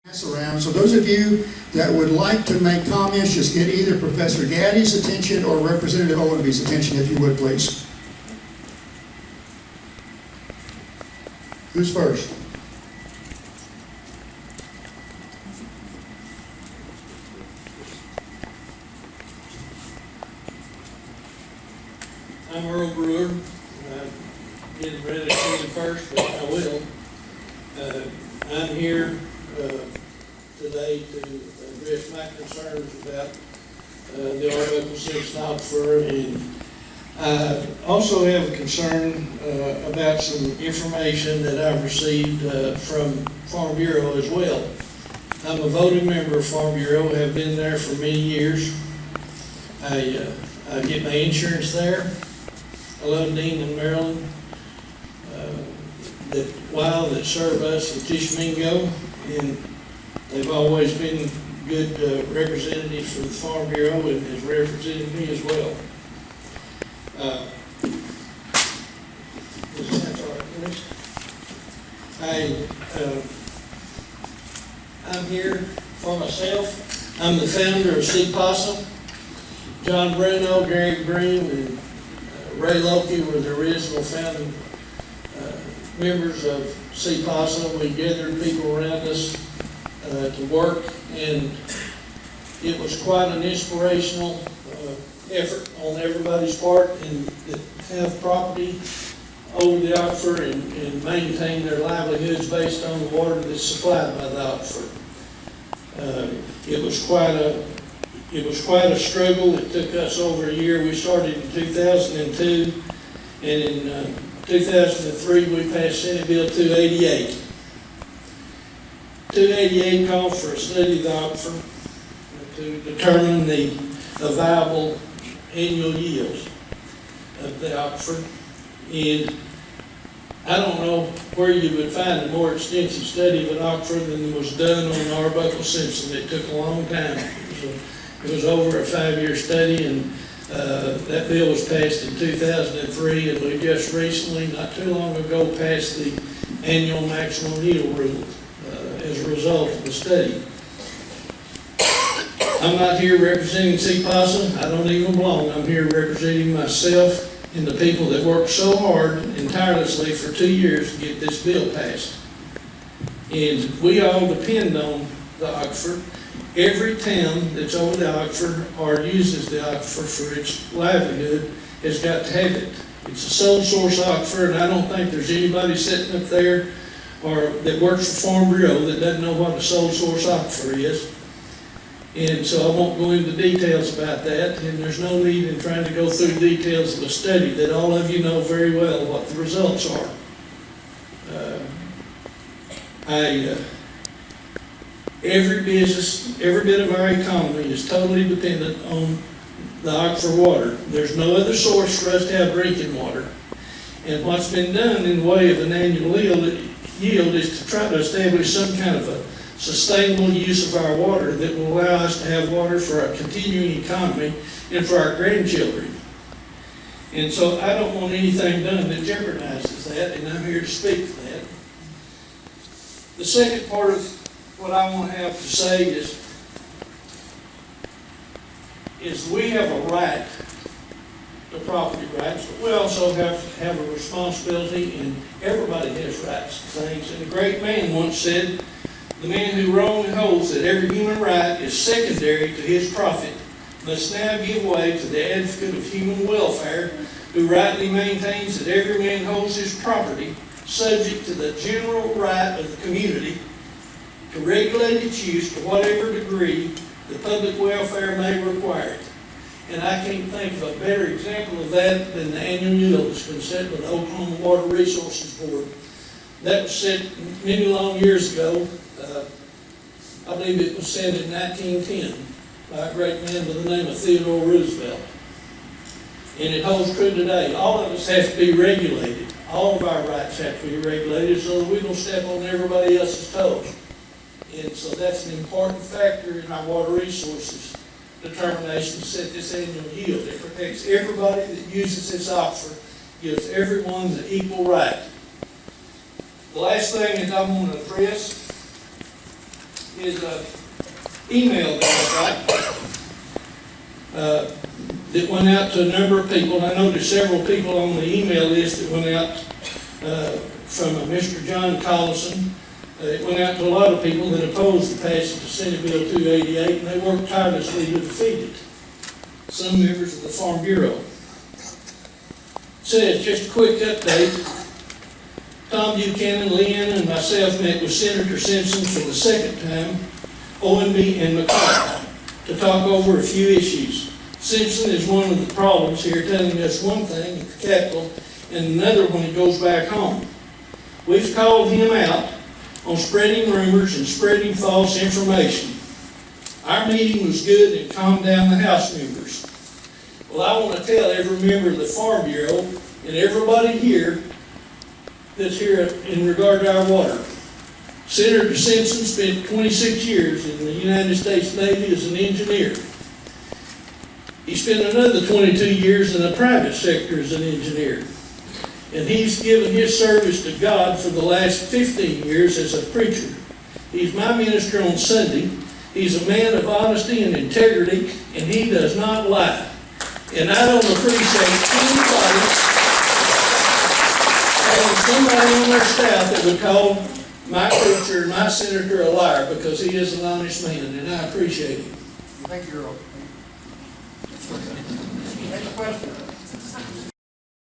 Around. So those of you that would like to make comments, just get either Professor Gaddy's attention or Representative Owenby's attention, if you would, please. Who's first? I'm Earl Brewer. I didn't really say it first, but I will. I'm here today to address my concerns about the Arbuckle-Simpson Aquifer, and I also have a concern about some information that I've received from Farm Bureau as well. I'm a voting member of Farm Bureau, have been there for many years. I get my insurance there. I love Dean and Maryland that serve us in Tishomingo, and they've always been good representatives for the Farm Bureau and has represented me as well. I'm here for myself. I'm the founder of CPASA. John Bruno, Gary Green, and Ray Loki were the original founding members of CPASA. We gathered people around us to work, and it was quite an inspirational effort on everybody's part, and that have property over the aquifer and maintain their livelihoods based on the water that's supplied by the aquifer. It was quite a struggle. It took us over a year. We started in 2002, and in 2003 we passed Senate Bill 288. 288 called for a study of the aquifer to determine the viable annual yields of the aquifer. And I don't know where you would find a more extensive study of an aquifer than was done on Arbuckle-Simpson. It took a long time. It was over a 5-year study, and that bill was passed in 2003, and we just recently, not too long ago, passed the annual maximum yield rule as a result of the study. I'm not here representing CPASA. I don't even belong. I'm here representing myself and the people that worked so hard and tirelessly for 2 years to get this bill passed. And we all depend on the aquifer. Every town that's over the aquifer or uses the aquifer for its livelihood has got to have it. It's a sole source aquifer, and I don't think there's anybody sitting up there or that works for Farm Bureau that doesn't know what a sole source aquifer is. And so I won't go into details about that, and there's no need in trying to go through details of a study that all of you know very well what the results are. Every business, every bit of our economy is totally dependent on the aquifer water. There's no other source for us to have drinking water. And what's been done in the way of an annual yield is to try to establish some kind of a sustainable use of our water that will allow us to have water for our continuing economy and for our grandchildren. And so I don't want anything done that jeopardizes that, and I'm here to speak to that. The second part of what I want to have to say is we have a right to property rights, but we also have a responsibility, and everybody has rights to things. And a great man once said, "The man who wrongly holds that every human right is secondary to his profit must now give way to the advocate of human welfare who rightly maintains that every man holds his property subject to the general right of the community to regulate its use to whatever degree the public welfare may require it." And I can't think of a better example of that than the annual yield that's been set by the Oklahoma Water Resources Board. That was set many long years ago. I believe it was set in 1910 by a great man by the name of Theodore Roosevelt. And it holds true today. All of us have to be regulated. All of our rights have to be regulated so that we don't step on everybody else's toes. And so that's an important factor in our water resources determination to set this annual yield. It protects everybody that uses this aquifer, gives everyone the equal right. The last thing that I want to address is a email that I got that went out to a number of people. I know there's several people on the email list that went out from Mr. John Collison. It went out to a lot of people that opposed the passage of Senate Bill 288, and they worked tirelessly to defeat it. Some members of the Farm Bureau. It says, just a quick update. Tom Buchanan, Leanne, and myself met with Senator Simpson for the second time, ONB and McCall, to talk over a few issues. Simpson is one of the problems here, telling us one thing at the Capitol and another when he goes back home. We've called him out on spreading rumors and spreading false information. Our meeting was good and calmed down the House members. Well, I want to tell every member of the Farm Bureau and everybody here that's here in regard to our water. Senator Simpson spent 26 years in the United States Navy as an engineer. He spent another 22 years in the private sector as an engineer. And he's given his service to God for the last 15 years as a preacher. He's my minister on Sunday. He's a man of honesty and integrity, and he does not lie. And I don't appreciate anybody having somebody on their staff that would call my preacher, my senator a liar, because he is an honest man, and I appreciate him. Thank you, Earl. Next question.